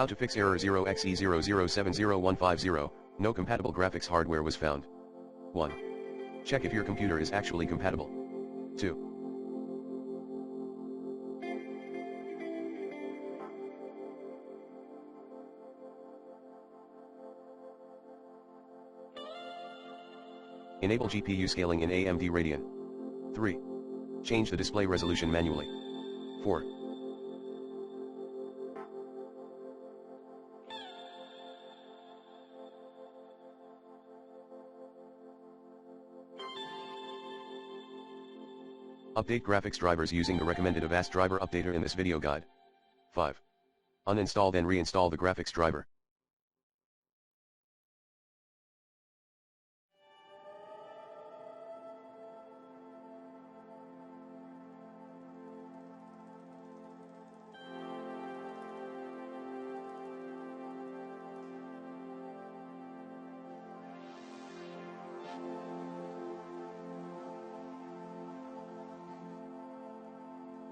How to fix error 0xE0070150, no compatible graphics hardware was found. 1. Check if your computer is actually compatible. 2. Enable GPU scaling in AMD Radeon. 3. Change the display resolution manually. 4. Update graphics drivers using the recommended Avast driver updater in this video guide. 5. Uninstall then reinstall the graphics driver.